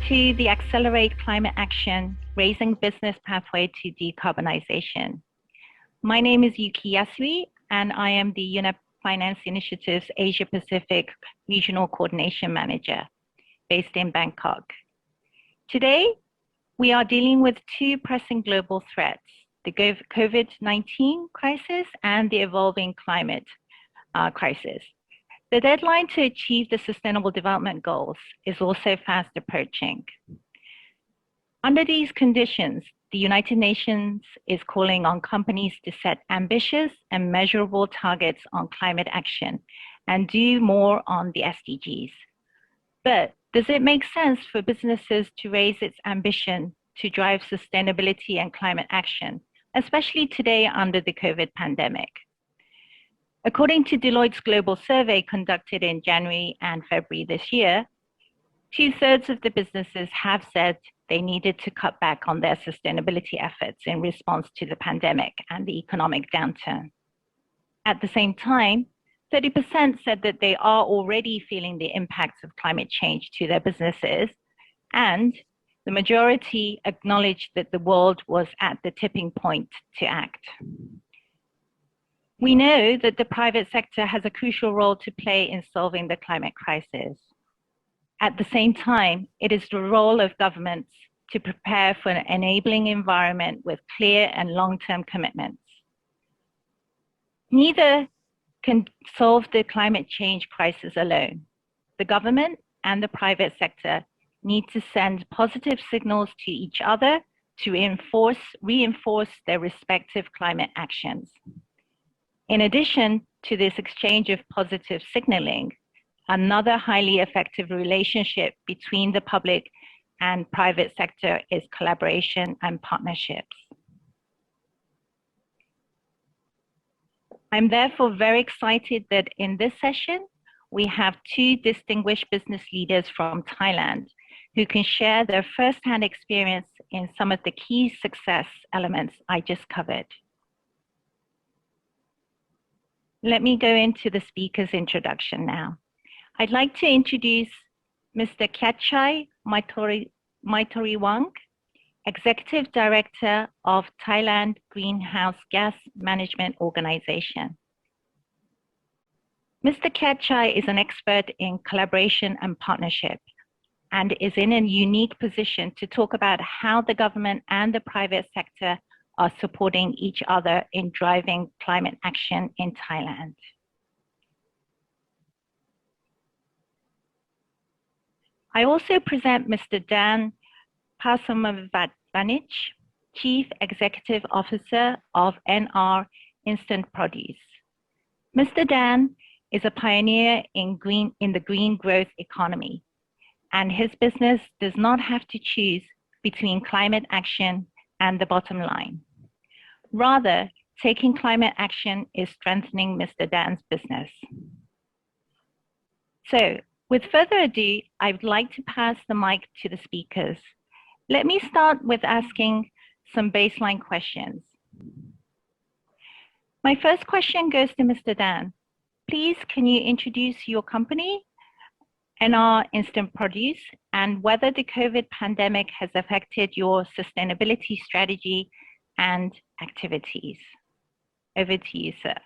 to the Accelerate Climate Action, Raising Business Pathway to Decarbonization. My name is Yuki Yasui, and I am the UNEP Finance Initiative's Asia Pacific Regional Coordination Manager based in Bangkok. Today, we are dealing with two pressing global threats, the COVID-19 crisis and the evolving climate crisis. The deadline to achieve the Sustainable Development Goals is also fast approaching. Under these conditions, the United Nations is calling on companies to set ambitious and measurable targets on climate action and do more on the SDGs. But does it make sense for businesses to raise its ambition to drive sustainability and climate action, especially today under the COVID pandemic? According to Deloitte's global survey conducted in January and February this year, 2/3 of the businesses have said they needed to cut back on their sustainability efforts in response to the pandemic and the economic downturn. At the same time, 30% said that they are already feeling the impacts of climate change to their businesses, and the majority acknowledged that the world was at the tipping point to act. We know that the private sector has a crucial role to play in solving the climate crisis. At the same time, it is the role of governments to prepare for an enabling environment with clear and long-term commitments. Neither can solve the climate change crisis alone. The government and the private sector need to send positive signals to each other to reinforce their respective climate actions. In addition to this exchange of positive signaling, another highly effective relationship between the public and private sector is collaboration and partnerships. I'm therefore very excited that in this session, we have two distinguished business leaders from Thailand who can share their first-hand experience in some of the key success elements I just covered. Let me go into the speaker's introduction now. I'd like to introduce Mr. Kyachai Maitoriwang, Executive Director of Thailand Greenhouse Gas Management Organization. Mr. Kyachai is an expert in collaboration and partnership and is in a unique position to talk about how the government and the private sector are supporting each other in driving climate action in Thailand. I also present Mr. Dan Pasamavatvanich, Chief Executive Officer of NR Instant Produce. Mr. Dan is a pioneer in the green growth economy, and his business does not have to choose between climate action and the bottom line. Rather, taking climate action is strengthening Mr. Dan's business. So, with further ado, I would like to pass the mic to the speakers. Let me start with asking some baseline questions. My first question goes to Mr. Dan. Please, can you introduce your company, NR Instant Produce, and whether the COVID pandemic has affected your sustainability strategy and activities? Over to you, sir.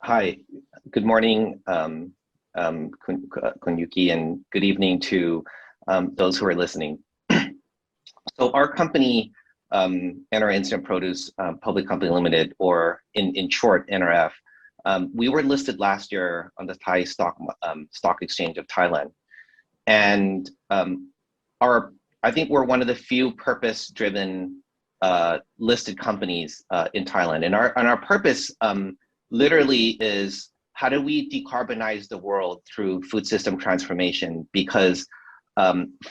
Hi, good morning, Kun Yuki, and good evening to those who are listening. So our company, NR Instant Produce Public Company Limited, or in short, NRF, we were listed last year on the Thai Stock Exchange of Thailand. And I think we're one of the few purpose-driven listed companies in Thailand. And our purpose literally is, how do we decarbonize the world through food system transformation? Because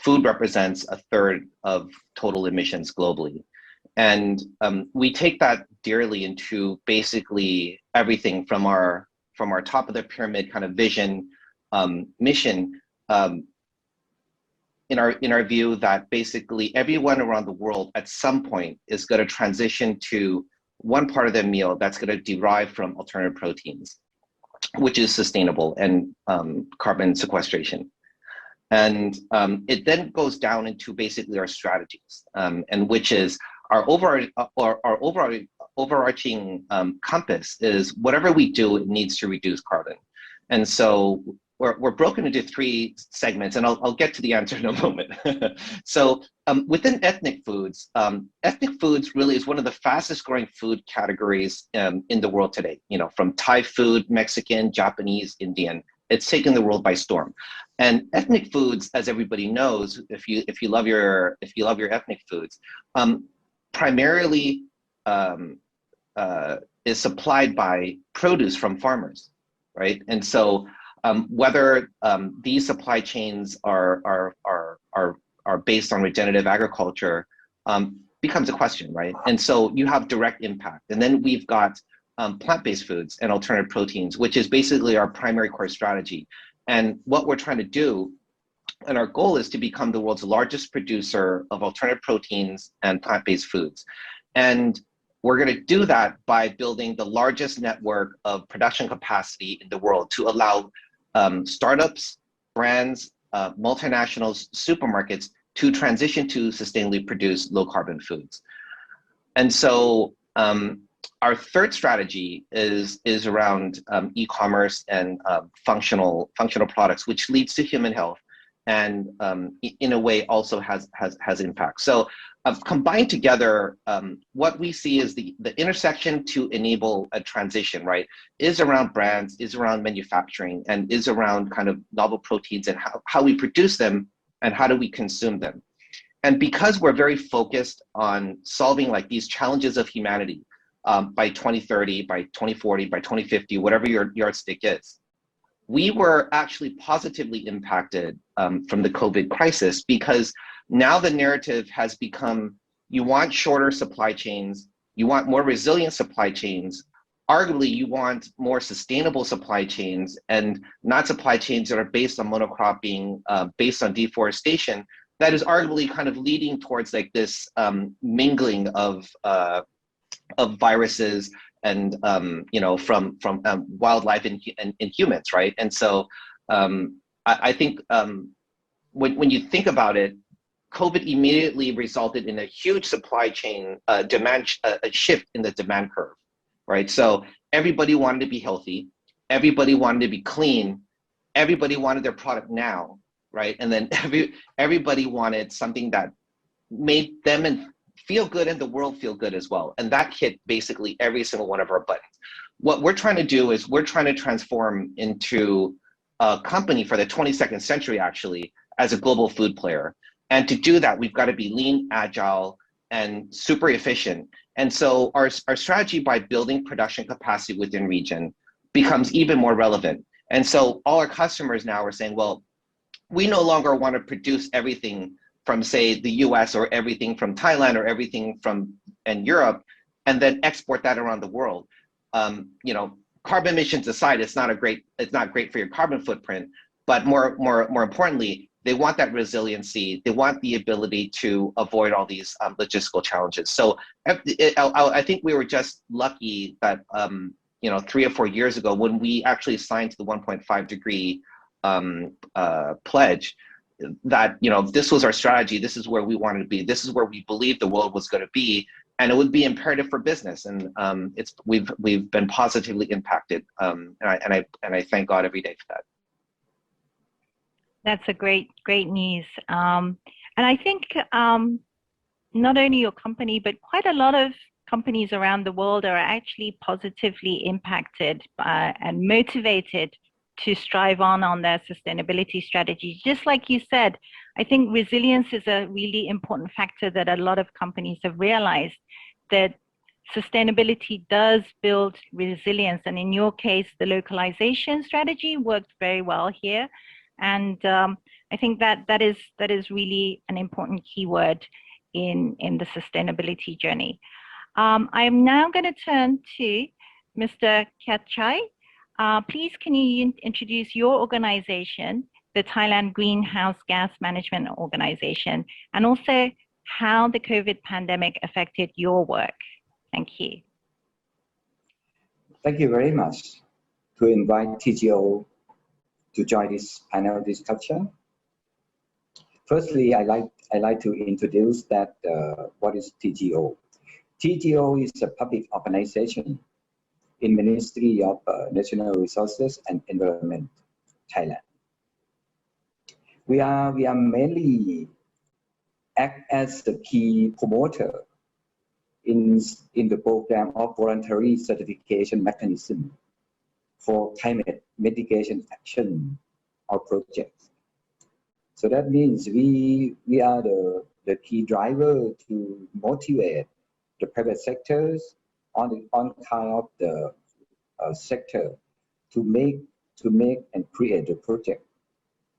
food represents 1/3 of total emissions globally. And we take that dearly into basically everything from our top of the pyramid kind of vision, mission, in our view that basically everyone around the world at some point is going to transition to one part of their meal that's going to derive from alternative proteins, which is sustainable and carbon sequestration. And it then goes down into basically our strategies, and which is our overarching compass is whatever we do, it needs to reduce carbon. And so we're broken into 3 segments, and I'll get to the answer in a moment. So within ethnic foods really is one of the fastest growing food categories in the world today. You know, from Thai food, Mexican, Japanese, Indian, it's taken the world by storm. And ethnic foods, as everybody knows, if you love your ethnic foods, primarily is supplied by produce from farmers, right? And so whether these supply chains are based on regenerative agriculture becomes a question, right? And so you have direct impact. And then we've got plant-based foods and alternative proteins, which is basically our primary core strategy. And what we're trying to do, and our goal is to become the world's largest producer of alternative proteins and plant-based foods. And we're going to do that by building the largest network of production capacity in the world to allow startups, brands, multinationals, supermarkets to transition to sustainably produced low carbon foods. And so our third strategy is around e-commerce and functional products, which leads to human health, and in a way also has impact. So combined together, what we see is the intersection to enable a transition, right, is around brands, is around manufacturing, and is around kind of novel proteins and how we produce them and how do we consume them. And because we're very focused on solving like these challenges of humanity by 2030, by 2040, by 2050, whatever your yardstick is, we were actually positively impacted from the COVID crisis, because now the narrative has become, you want shorter supply chains, you want more resilient supply chains, arguably you want more sustainable supply chains, and not supply chains that are based on monocropping, based on deforestation, that is arguably kind of leading towards like this mingling of viruses and you know, from wildlife and humans, right? And so I think when you think about it, COVID immediately resulted in a huge supply chain demand, a shift in the demand curve, right? So everybody wanted to be healthy, everybody wanted to be clean, everybody wanted their product now, right? And then everybody wanted something that made them and feel good and the world feel good as well. And that hit basically every single one of our buttons. What we're trying to do is we're trying to transform into a company for the 22nd century, actually, as a global food player. And to do that, we've got to be lean, agile, and super efficient. And so our strategy by building production capacity within region becomes even more relevant. And so all our customers now are saying, well, we no longer want to produce everything from, say, the US, or everything from Thailand, or everything from Europe, and then export that around the world. You know, carbon emissions aside, it's not great for your carbon footprint, but more importantly, they want that resiliency. They want the ability to avoid all these logistical challenges. So I think we were just lucky that you know, 3 or 4 years ago, when we actually signed to the 1.5 degree pledge, that, you know, this was our strategy, this is where we wanted to be, this is where we believed the world was going to be, and it would be imperative for business. And we've been positively impacted, and I thank God every day for that. That's a great news. And I think not only your company, but quite a lot of companies around the world are actually positively impacted and motivated to strive on their sustainability strategy. Just like you said, I think resilience is a really important factor that a lot of companies have realized, that sustainability does build resilience. And in your case, the localization strategy worked very well here. And I think that is really an important keyword in the sustainability journey. I'm now going to turn to Mr. Khatchai. Please, can you introduce your organization, the Thailand Greenhouse Gas Management Organization, and also how the COVID pandemic affected your work? Thank you. Thank you very much to invite TGO to join this panel discussion. Firstly, I like to introduce that what is TGO. TGO is a public organization in Ministry of National Resources and Environment, Thailand. We are mainly act as the key promoter in the program of voluntary certification mechanism for climate mitigation action or projects. So that means we are the key driver to motivate the private sectors on kind of the sector to make and create a project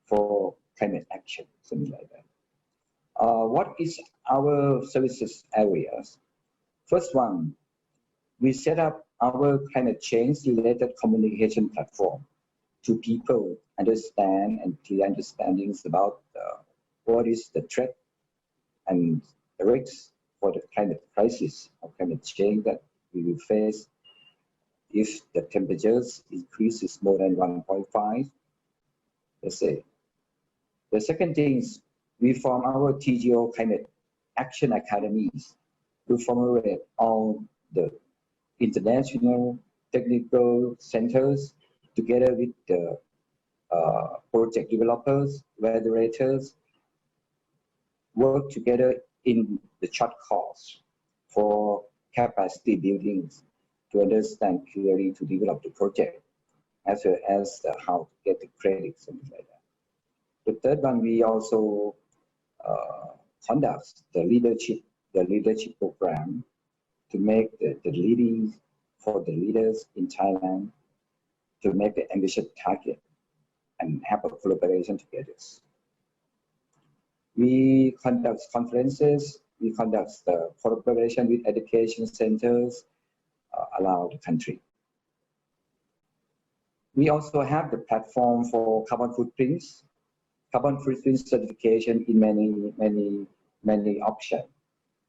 for climate action, something like that. What is our services areas? First one, we set up our climate change related communication platform to people understand and clear understandings about what is the threat and the risks for the climate crisis or climate change that we will face if the temperatures increases more than 1.5, let's say. The second thing is we form our TGO climate action academies to formulate all the international technical centers together with the project developers, validators, work together in the short course for capacity buildings to understand clearly to develop the project, as well as how to get the credit, something like that. The third one, we also conduct the leadership program to make the leading for the leaders in Thailand to make the ambitious target and have a collaboration together. We conduct conferences, we conduct the collaboration with education centers around the country. We also have the platform for carbon footprint certification in many options.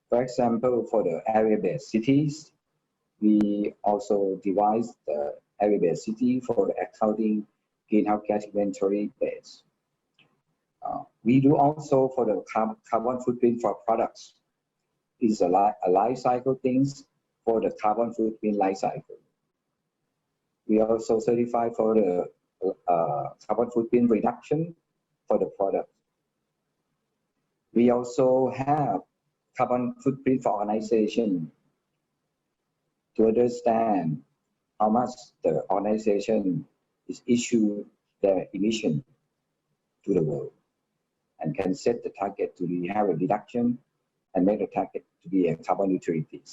For example, for the area-based cities, we also devise the area-based city for the accounting greenhouse gas inventory base. We do also for the carbon footprint for products. It's a life cycle things for the carbon footprint life cycle. We also certify for the carbon footprint reduction for the product. We also have carbon footprint for organization to understand how much the organization is issue their emission to the world and can set the target to have a reduction and make the target to be a carbon neutrality.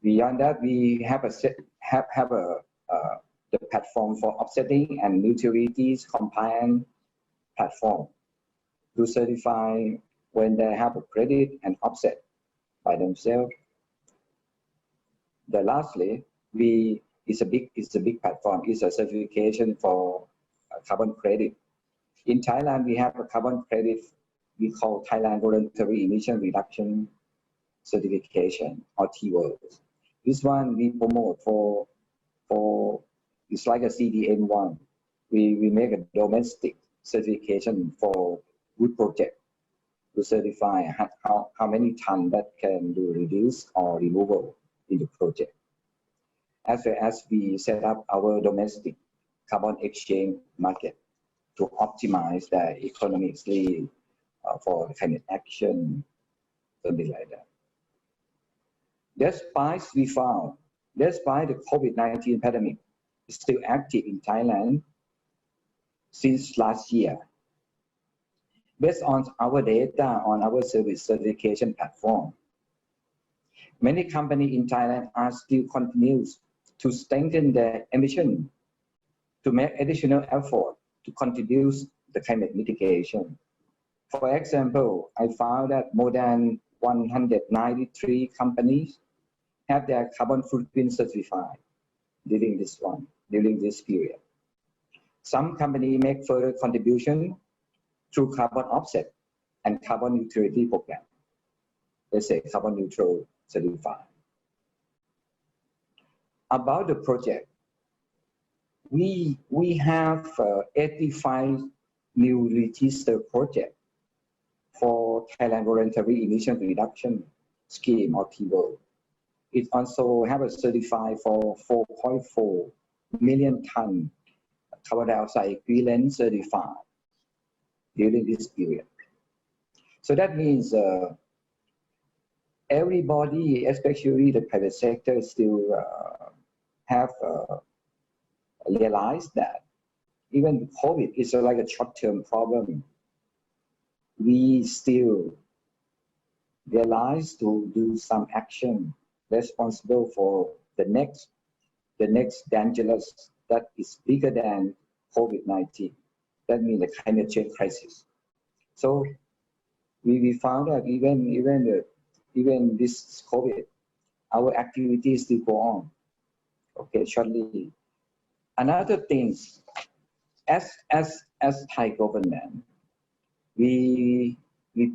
Beyond that, we have the platform for offsetting and neutralities compliant platform to certify when they have a credit and offset by themselves. Lastly, it's a big platform. It's a certification for carbon credit. In Thailand, we have a carbon credit we call Thailand Voluntary Emission Reduction Certification or TGOs. This one we promote for it's like a CDM1. We make a domestic certification for good project to certify how many tons that can be reduced or removal in the project. As well as we set up our domestic carbon exchange market to optimize the economically for climate action, something like that. Despite the COVID-19 pandemic is still active in Thailand since last year, based on our data on our service certification platform, many companies in Thailand are still continues to strengthen their ambition to make additional effort to contribute the climate mitigation. For example, I found that more than 193 companies have their carbon footprint certified during this period. Some companies make further contribution through carbon offset and carbon neutrality program. Let's say carbon neutral certified. About the project, we have 85 new register project for Thailand Voluntary Emission Reduction Scheme or TGOs. It also have a certified for 4.4 million ton carbon dioxide equivalent certified during this period. So that means everybody, especially the private sector, still have realized that even COVID is like a short-term problem. We still realize to do some action responsible for the next dangerous that is bigger than COVID-19. That means the climate change crisis. So we found that even this COVID, our activities still go on. Okay, shortly. Another thing, as Thai government, we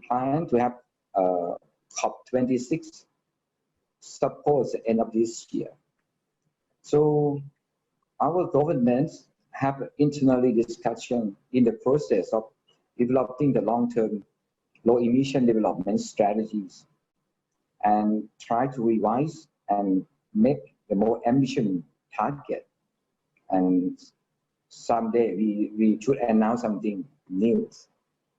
plan to have COP26 suppose the end of this year. So our governments have internally discussion in the process of developing the long-term low emission development strategies and try to revise and make the more ambitious target. And someday we should announce something new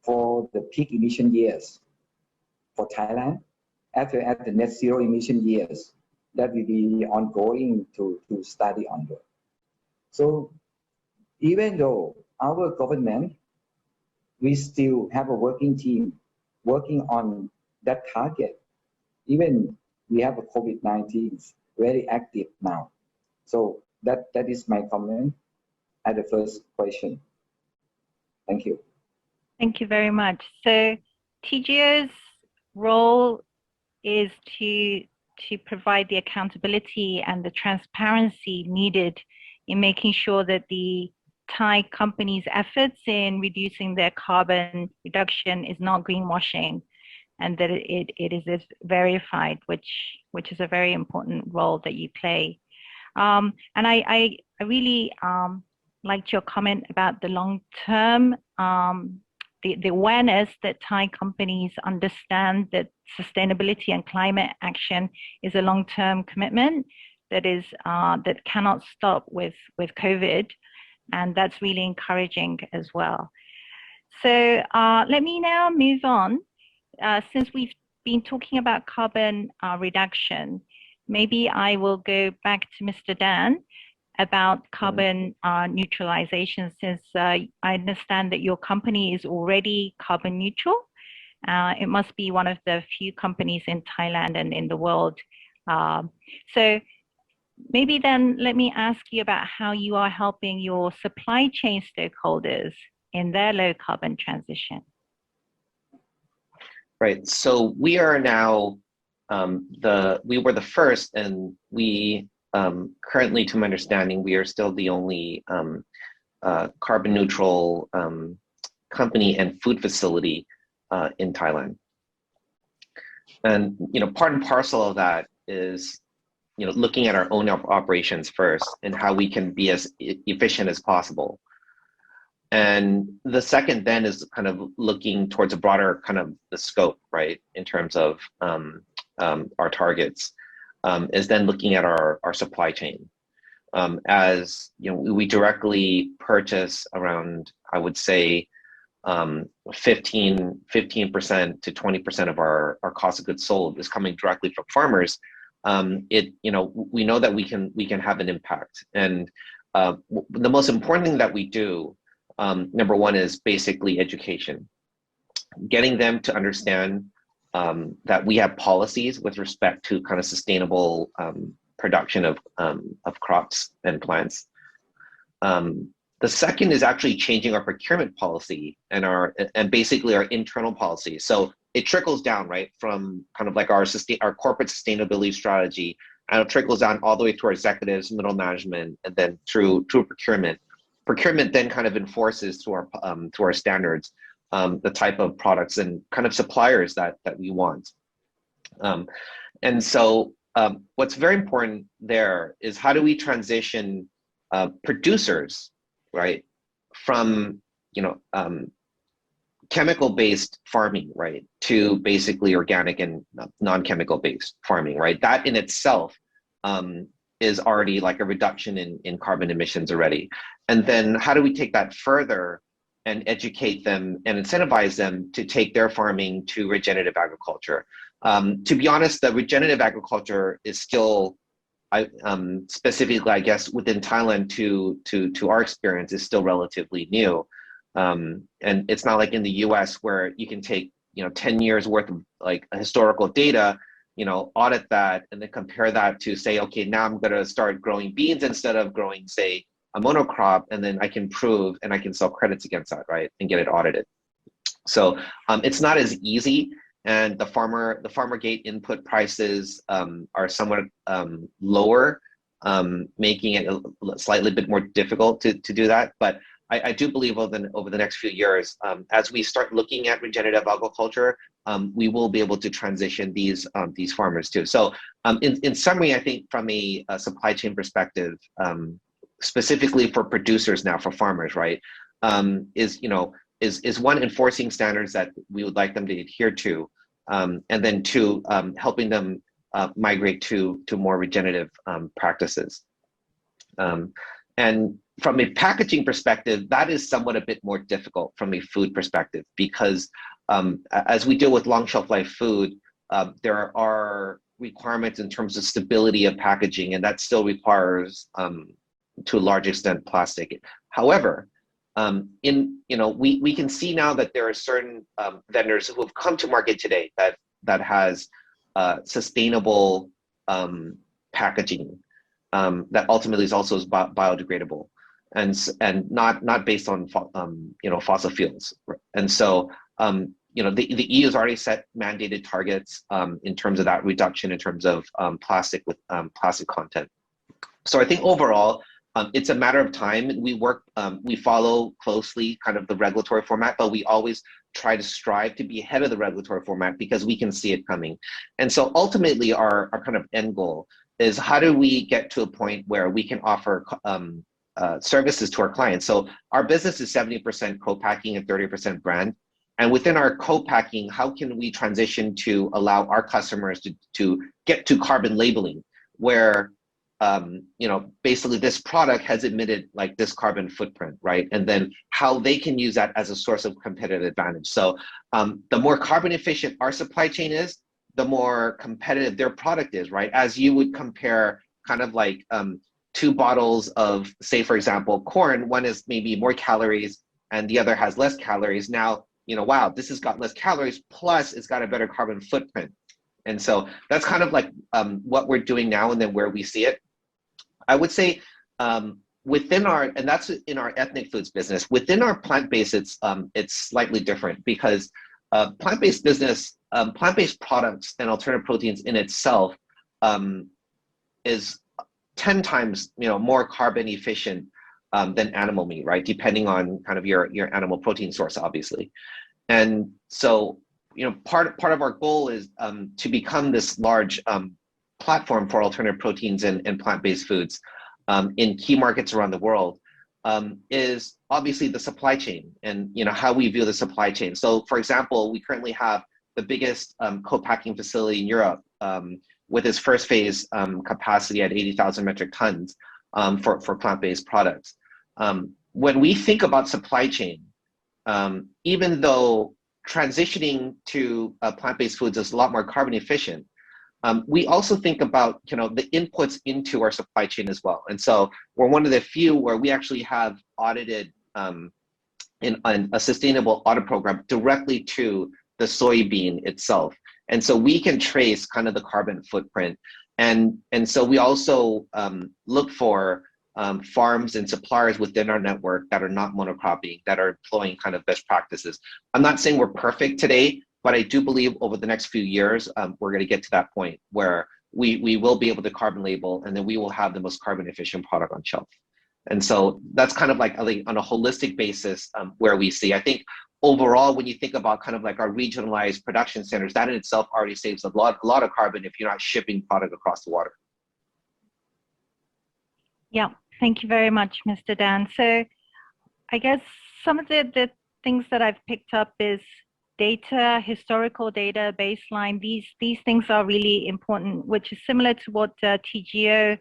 for the peak emission years for Thailand, after at the net zero emission years that will be ongoing to study onward. So even though our government, we still have a working team working on that target. Even we have a COVID-19 very active now. So that is my comment at the first question. Thank you. Thank you very much. So TGO's role is to provide the accountability and the transparency needed in making sure that the Thai companies' efforts in reducing their carbon reduction is not greenwashing, and that it is verified, which is a very important role that you play. And I really liked your comment about the long-term, the awareness that Thai companies understand that sustainability and climate action is a long-term commitment that is that cannot stop with COVID, and that's really encouraging as well. So let me now move on. Since we've been talking about carbon reduction, maybe I will go back to Mr. Dan about carbon neutralization, since I understand that your company is already carbon neutral. It must be one of the few companies in Thailand and in the world. So maybe then let me ask you about how you are helping your supply chain stakeholders in their low carbon transition. Right. So we are now we were the first, and we currently, to my understanding, we are still the only carbon neutral company and food facility in Thailand. And part and parcel of that is looking at our own operations first and how we can be as efficient as possible. And the second then is kind of looking towards a broader kind of the scope, right, in terms of our targets, is then looking at our supply chain. As we directly purchase around, I would say, 15% to 20% of our cost of goods sold is coming directly from farmers. We know that we can have an impact. And the most important thing that we do, number one, is basically education, getting them to understand that we have policies with respect to kind of sustainable production of crops and plants. The second is actually changing our procurement policy and basically our internal policy. So it trickles down, right, from kind of like our corporate sustainability strategy, and it trickles down all the way to our executives, middle management, and then through procurement. Procurement then kind of enforces to our standards the type of products and kind of suppliers that we want. And so what's very important there is how do we transition producers, right, from chemical-based farming, right, to basically organic and non-chemical-based farming, right? That in itself is already like a reduction in carbon emissions already. And then how do we take that further and educate them and incentivize them to take their farming to regenerative agriculture? To be honest, the regenerative agriculture is still, specifically, I guess, within Thailand to our experience, is still relatively new. And it's not like in the US where you can take 10 years worth of like historical data, audit that and then compare that to say, okay, now I'm going to start growing beans instead of growing, say, a monocrop, and then I can prove and I can sell credits against that, right, and get it audited. So it's not as easy, and the farmer gate input prices are somewhat lower, making it a slightly bit more difficult to do that. But I do believe over the next few years, as we start looking at regenerative agriculture, we will be able to transition these farmers too. So in summary, I think from a supply chain perspective, specifically for producers now, for farmers, right, is one, enforcing standards that we would like them to adhere to, and then two, helping them migrate to more regenerative practices. And from a packaging perspective, that is somewhat a bit more difficult from a food perspective, because as we deal with long shelf life food, there are requirements in terms of stability of packaging, and that still requires, to a large extent, plastic. However, we can see now that there are certain vendors who have come to market today that has sustainable packaging that ultimately is also biodegradable and not based on fossil fuels. And so the EU has already set mandated targets in terms of that reduction in terms of plastic with plastic content. So I think overall, it's a matter of time. We follow closely kind of the regulatory format, but we always try to strive to be ahead of the regulatory format because we can see it coming. And so ultimately our kind of end goal is, how do we get to a point where we can offer services to our clients? So our business is 70% co-packing and 30% brand. And within our co-packing, how can we transition to allow our customers to get to carbon labeling, where basically this product has emitted like this carbon footprint, right? And then how they can use that as a source of competitive advantage. So the more carbon efficient our supply chain is, the more competitive their product is, right? As you would compare kind of like 2 bottles of, say, for example, corn, one is maybe more calories and the other has less calories. Now, wow, this has got less calories, plus it's got a better carbon footprint. And so that's kind of like what we're doing now and then where we see it. I would say within our, and that's in our ethnic foods business, within our plant-based, it's slightly different, because plant-based business, plant-based products and alternative proteins in itself is 10 times more carbon efficient than animal meat, right? Depending on kind of your animal protein source, obviously. And so part of our goal is to become this large platform for alternative proteins and plant-based foods in key markets around the world, is obviously the supply chain and how we view the supply chain. So for example, we currently have the biggest co-packing facility in Europe with its first phase capacity at 80,000 metric tons for plant-based products. When we think about supply chain, even though transitioning to plant-based foods is a lot more carbon efficient, we also think about the inputs into our supply chain as well. And so we're one of the few where we actually have audited in a sustainable audit program directly to the soybean itself. And so we can trace kind of the carbon footprint. And so we also look for farms and suppliers within our network that are not monocropping, that are employing kind of best practices. I'm not saying we're perfect today, but I do believe over the next few years, we're going to get to that point where we will be able to carbon label, and then we will have the most carbon efficient product on shelf. And so that's kind of like, I think, on a holistic basis where we see. I think overall, when you think about kind of like our regionalized production centers, that in itself already saves a lot of carbon if you're not shipping product across the water. Yeah, thank you very much, Mr. Dan. So I guess some of the things that I've picked up is data, historical data, baseline. These things are really important, which is similar to what TGO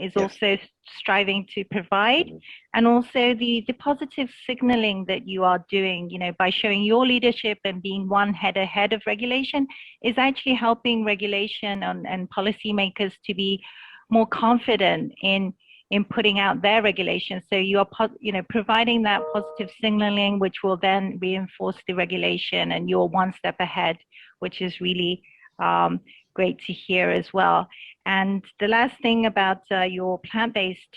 is also striving to provide. And also the positive signaling that you are doing, you know, by showing your leadership and being one head ahead of regulation is actually helping regulation and policymakers to be more confident in putting out their regulations. So you are, you know, providing that positive signaling, which will then reinforce the regulation, and you're one step ahead, which is really great to hear as well. And the last thing about your plant-based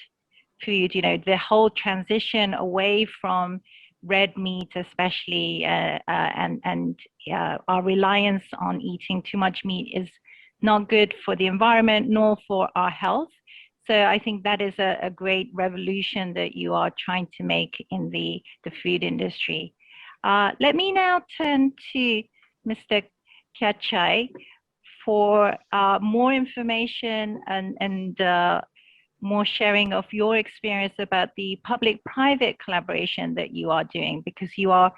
food, you know, the whole transition away from red meat, especially, and our reliance on eating too much meat is not good for the environment nor for our health. So I think that is a great revolution that you are trying to make in the food industry. Let me now turn to Mr. Kachai for more information and more sharing of your experience about the public-private collaboration that you are doing, because you are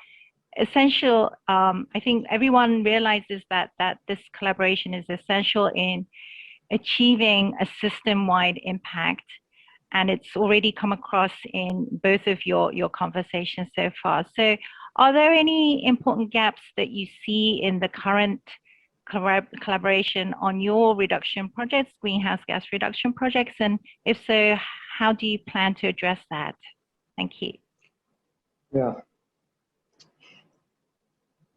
essential. I think everyone realizes that this collaboration is essential in achieving a system-wide impact, and it's already come across in both of your conversations so far. So are there any important gaps that you see in the current collaboration on your reduction projects, greenhouse gas reduction projects? And if so, how do you plan to address that? Thank you. Yeah.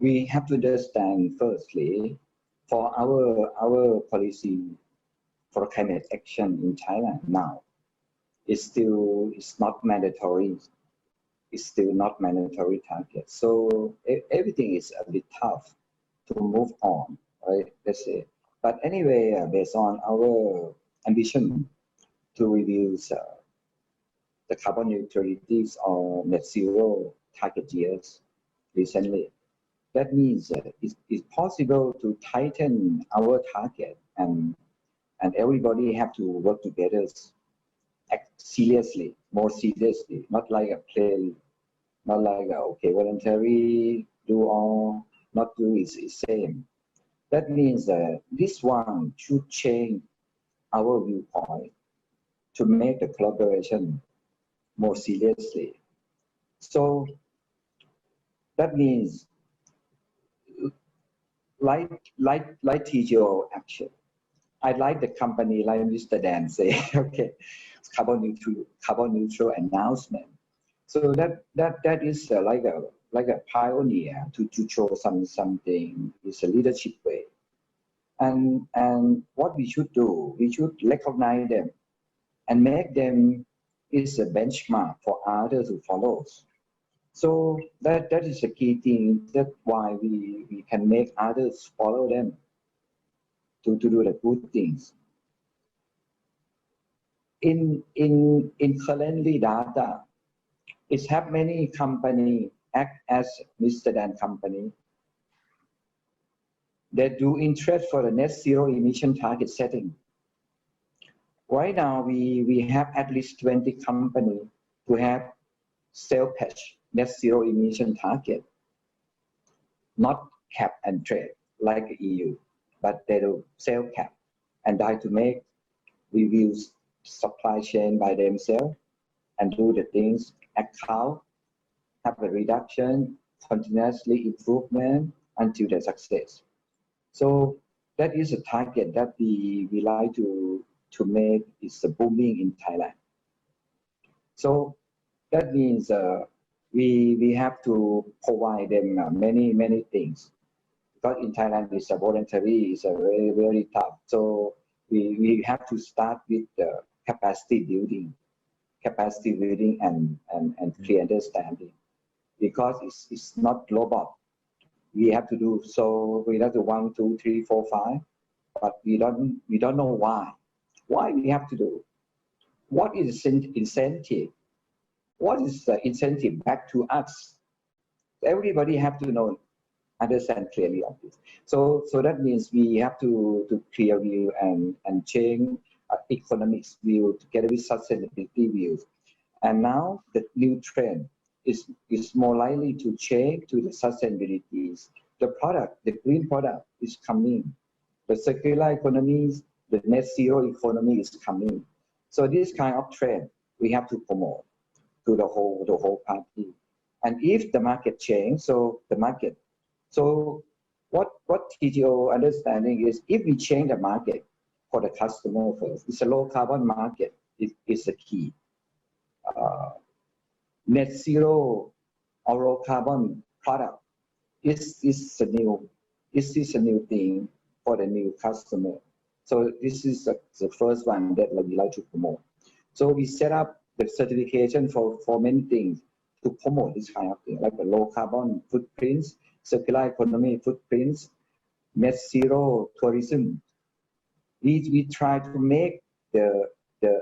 We have to understand firstly, for our policy for climate action in Thailand now, it's not mandatory. It's still not mandatory target. So everything is a bit tough to move on, right? Let's say. But anyway, based on our ambition to reduce the carbon neutralities or net zero target years recently, that means it's possible to tighten our target, and everybody have to work together, act seriously, more seriously, not like a play, not like okay, voluntary, do or not do is the same. That means this one should change our viewpoint to make the collaboration more seriously. So that means like TGO action. I like the company like Mr. Dan say, okay, carbon neutral announcement. So that is like a pioneer to show something. It's a leadership way. And what we should do, we should recognize them and make them is a benchmark for others to follow. So that is the key thing. That's why we can make others follow them to do the good things. In currently data, it have many company act as Mr. Dan company. They do interest for the net zero emission target setting. Right now, we have at least 20 companies who have self-pledge net zero emission target, not cap and trade like the EU, but they do self-cap and try to make reviews supply chain by themselves and do the things, account, have a reduction, continuously improvement until the success. So that is a target that we like to make is booming in Thailand. So that means we have to provide them many things. Because in Thailand it's a voluntary, it's a very tough. So we have to start with the capacity building and clear understanding. Because it's not global. We have to do so. We have to 1, 2, 3, 4, 5, but we don't know why. Why we have to do? What is incentive? What is the incentive back to us? Everybody have to know, understand clearly of this. So that means we have to clear view and change economics view together with sustainability views. And now the new trend is more likely to change to the sustainability. The product, the green product is coming. The circular economies, the net zero economy is coming. So this kind of trend we have to promote to the whole party. And if the market change, so what TGO understanding is if we change the market for the customer first, it's a low carbon market is the key. Net zero or low carbon product is a new thing for the new customer. So this is the first one that we like to promote. So we set up the certification for many things to promote this kind of thing, like the low carbon footprints, circular economy footprints, net zero tourism. We try to make the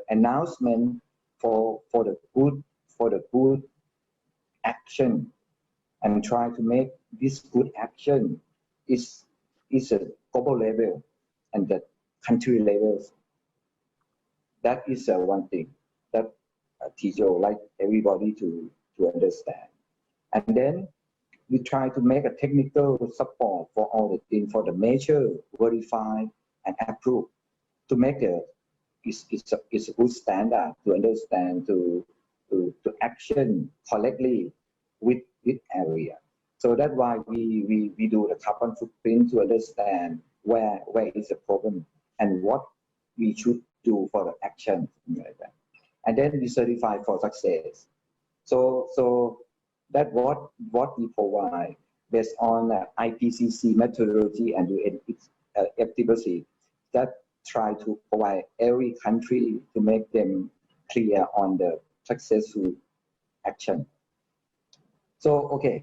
announcement for the good action, and try to make this good action is a global level and the country levels. That is one thing that TGO like everybody to understand. And then we try to make a technical support for all the things, for the measure, verify and approve, to make it's a good standard to understand, to action correctly with area. So that's why we do the carbon footprint to understand where is the problem and what we should do for the action, like that. And then we certify for success. So that what we provide based on IPCC methodology and efficacy that try to provide every country to make them clear on the successful action. So okay,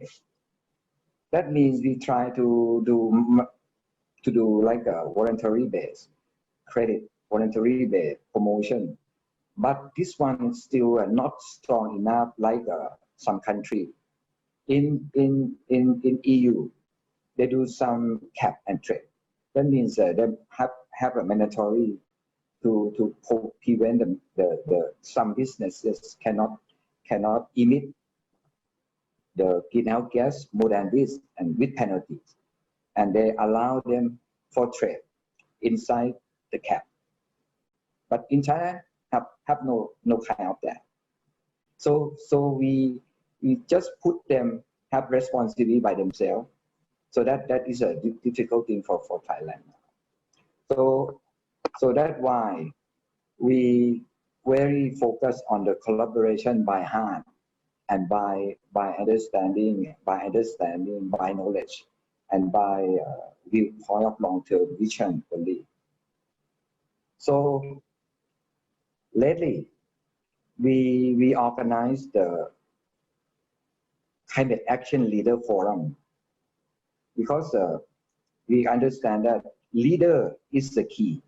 that means we try to do like a voluntary base credit, voluntary base promotion, but this one is still not strong enough like some country. In EU, they do some cap and trade. That means they have a mandatory to prevent the some businesses cannot emit the greenhouse gas more than this and with penalties, and they allow them for trade inside the cap. But in China have no kind of that. So we just put them have responsibility by themselves. So that is a difficult thing for Thailand. So that's why we very focus on the collaboration by heart and by understanding, by knowledge, and by viewpoint of long-term vision only. So lately, we organized the Climate Action Leader Forum because we understand that leader is the key.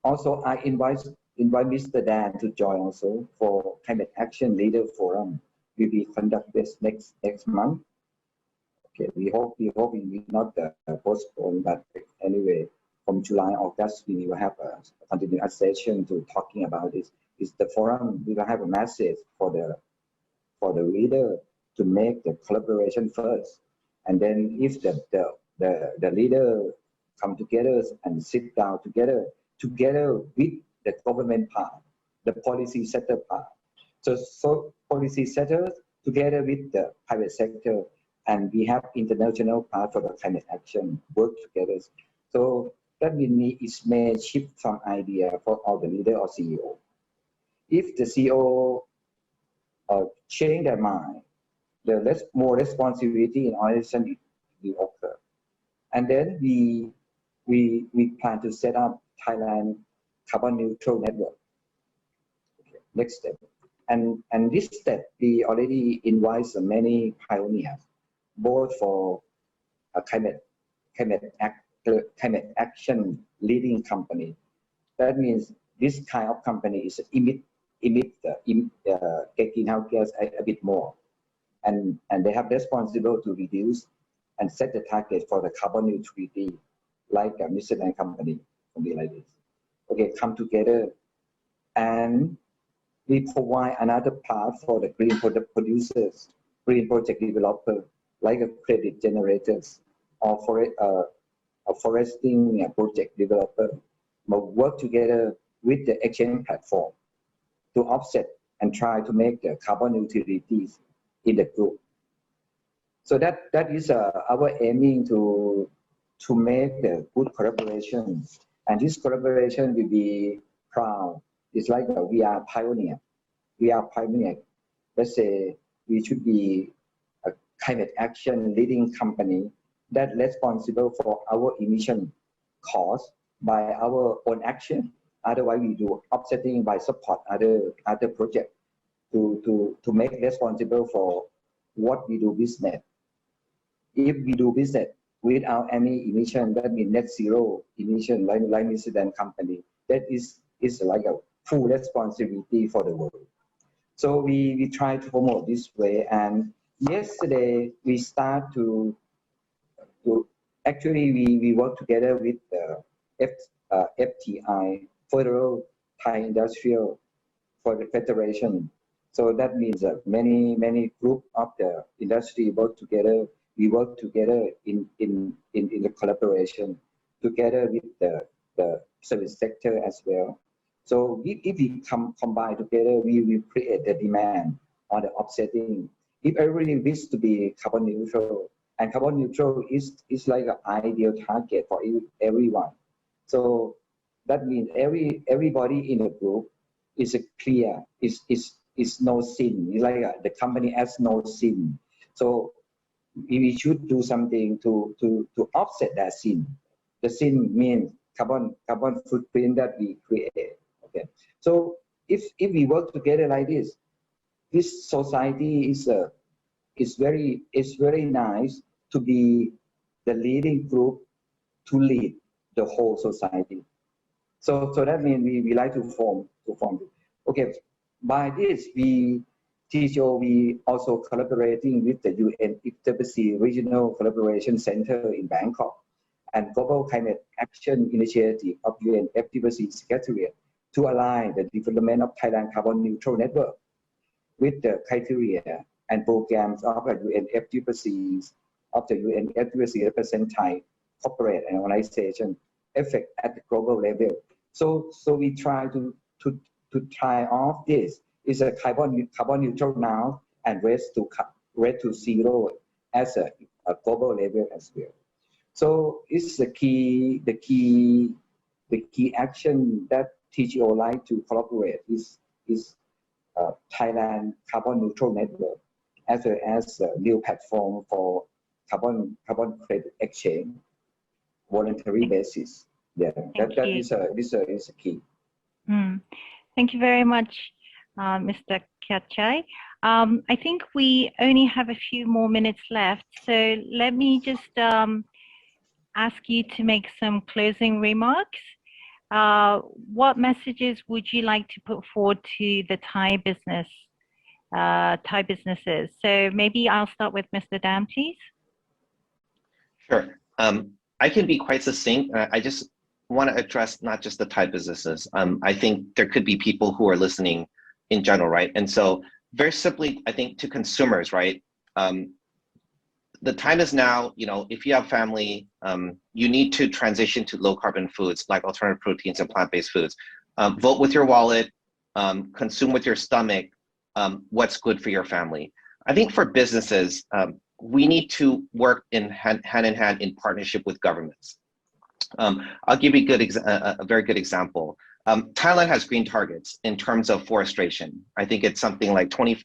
Also, I invite Mr. Dan to join also for Climate Action Leader Forum. Will be conducted next month. Okay, we hope we will not postpone, but anyway, from July, August, we will have a continuous session to talking about this. Is the forum we will have a message for the leader to make the collaboration first, and then if the leader come together and sit down together with the government part, the policy setter part. So policy setters together with the private sector, and we have international part for the climate action work together. So that means it may shift some idea for all the leader or CEO. If the CEO change their mind, the more responsibility in organization will occur. And then we plan to set up Thailand carbon neutral network. Okay, next step. And this step, we already invite many pioneers, both for a climate action leading company. That means this kind of company is emit greenhouse gas a bit more, and they have responsible to reduce and set the target for the carbon neutrality, like a Mr. Dan company, something like this. Okay, come together, and we provide another path for the green product producers, green project developer, like a credit generators or for a foresting project developer, but work together with the exchange platform to offset and try to make the carbon utilities in the group. So that is our aiming to make the good collaboration, and this collaboration will be proud. It's like we are pioneer. We are pioneer. Let's say we should be a climate action leading company that responsible for our emission cost by our own action. Otherwise, we do offsetting by support other projects to make responsible for what we do business. If we do business without any emission, that means net zero emission, like Mr. Dan company, that is like a full responsibility for the world. So we try to promote this way. And yesterday we start to actually we work together with the FTI, Federal Thai Industrial Federation. So that means that many group of the industry work together. We work together in the collaboration together with the service sector as well. So if we combine together, we will create the demand on the offsetting. If everybody wishes to be carbon neutral, and carbon neutral is like an ideal target for everyone. So that means everybody in the group is clear, is no sin. It's like the company has no sin. So we should do something to offset that sin. The sin means carbon footprint that we create. Okay. So if we work together like this society is very nice to be the leading group to lead the whole society. So that means we like to form. Okay. By this TGO, we also collaborating with the UNFCCC Regional Collaboration Center in Bangkok and Global Climate Action Initiative of UNFCCC Secretariat to align the development of Thailand Carbon Neutral Network with the criteria and programs of the UNFCCC represent Thai corporate and organization effect at the global level. So we try to try off this. Is a carbon neutral now and race to zero as a global level as well. So it's the key action that TGO like to collaborate is Thailand Carbon Neutral Network as well as a new platform for carbon credit exchange voluntary basis. Yeah, that is a key. Thank you very much. Mr. Khatchai. I think we only have a few more minutes left, so let me just ask you to make some closing remarks. What messages would you like to put forward to the Thai businesses? So maybe I'll start with Mr. Dan, please. Sure. I can be quite succinct. I just want to address not just the Thai businesses. I think there could be people who are listening in general, right? And so very simply, I think to consumers, right? The time is now, if you have family, you need to transition to low carbon foods like alternative proteins and plant-based foods. Vote with your wallet, consume with your stomach, what's good for your family. I think for businesses, we need to work hand in hand in partnership with governments. I'll give you a very good example. Thailand has green targets in terms of forestation. I think it's something like 10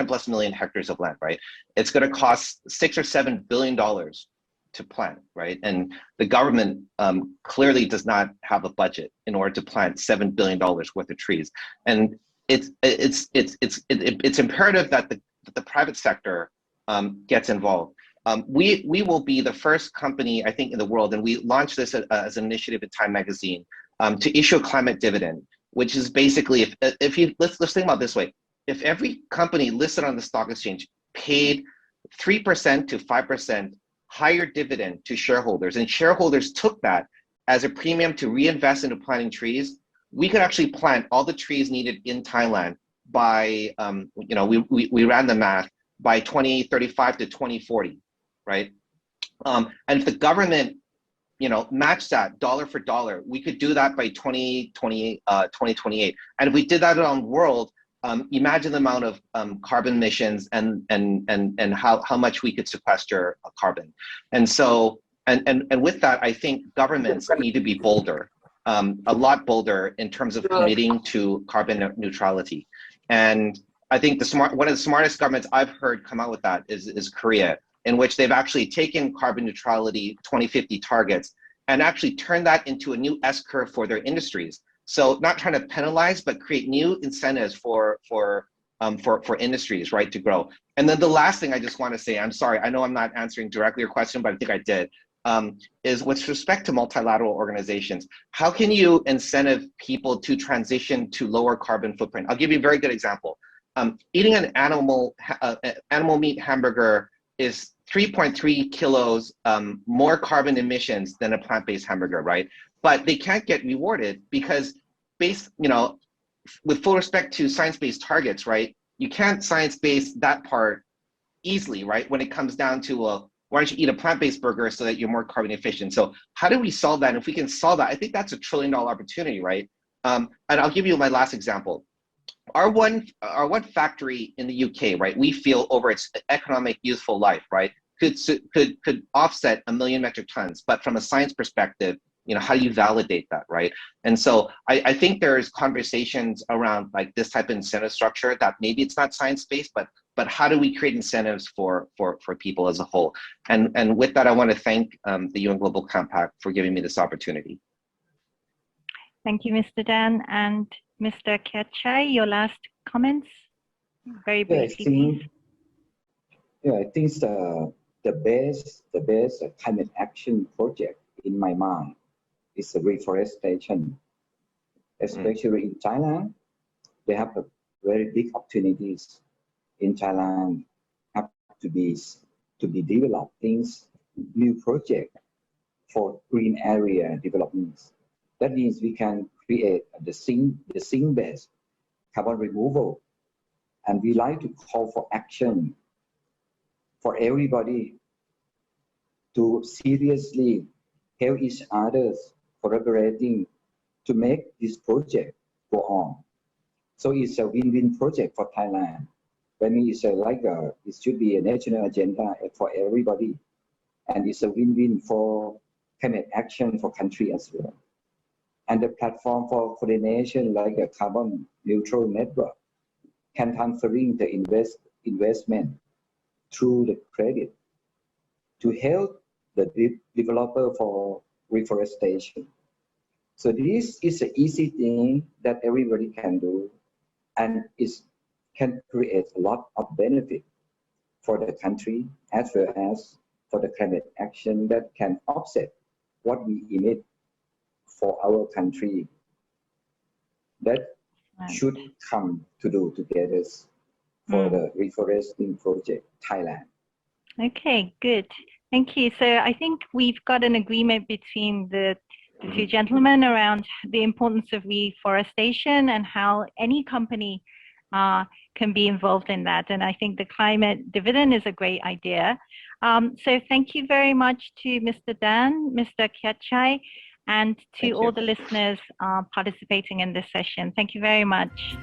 plus million hectares of land, right? It's going to cost $6 or $7 billion to plant, right? And the government clearly does not have a budget in order to plant $7 billion worth of trees. And it's imperative that the private sector gets involved. We will be the first company, I think, in the world, and we launched this as an initiative in Time Magazine, to issue a climate dividend, which is basically, let's think about it this way. If every company listed on the stock exchange paid 3% to 5% higher dividend to shareholders, and shareholders took that as a premium to reinvest into planting trees, we could actually plant all the trees needed in Thailand by, we ran the math by 2035 to 2040, right? And if the government, matched that dollar for dollar, we could do that by 2028. And if we did that around the world, imagine the amount of carbon emissions and how much we could sequester carbon. And so, and with that, I think governments need to be bolder, a lot bolder in terms of committing to carbon neutrality. And I think one of the smartest governments I've heard come out with that is Korea, in which they've actually taken carbon neutrality 2050 targets and actually turned that into a new S-curve for their industries. So not trying to penalize, but create new incentives for industries, right, to grow. And then the last thing I just want to say, I'm sorry, I know I'm not answering directly your question, but I think I did, is with respect to multilateral organizations, how can you incentive people to transition to lower carbon footprint? I'll give you a very good example. Eating an animal meat hamburger is 3.3 kilos more carbon emissions than a plant-based hamburger, right? But they can't get rewarded because with full respect to science-based targets, right? You can't science-base that part easily, right? When it comes down to, why don't you eat a plant-based burger so that you're more carbon efficient? So how do we solve that? And if we can solve that, I think that's $1 trillion opportunity, right? And I'll give you my last example. Our one factory in the UK, right? We feel over its economic useful life, right? Could offset 1 million metric tons, but from a science perspective, how do you validate that, right? And so I think there's conversations around like this type of incentive structure that maybe it's not science-based, but how do we create incentives for people as a whole? And with that, I want to thank the UN Global Compact for giving me this opportunity. Thank you, Mr. Dan. And Mr. Kachai, your last comments, very briefly. I think the best climate action project in my mind is the reforestation, especially in Thailand. They have a very big opportunities in Thailand have to be developed things, new project for green area developments. That means we can create the sink-based carbon removal, and we like to call for action for everybody to seriously help each other, collaborating to make this project go on. So it's a win-win project for Thailand. I mean, it's it should be a national agenda for everybody, and it's a win-win for climate action for country as well. And the platform for coordination, like a carbon neutral network, can transferring the investment through the credit to help the developer for reforestation. So this is an easy thing that everybody can do, and it can create a lot of benefit for the country as well as for the climate action that can offset what we emit for our country. That should come to do together for the reforesting project Thailand. Okay, good. Thank you. So I think we've got an agreement between the two gentlemen around the importance of reforestation and how any company can be involved in that. And I think the climate dividend is a great idea. So thank you very much to Mr. Dan, Mr. Kachai, and to all the listeners participating in this session. Thank you very much.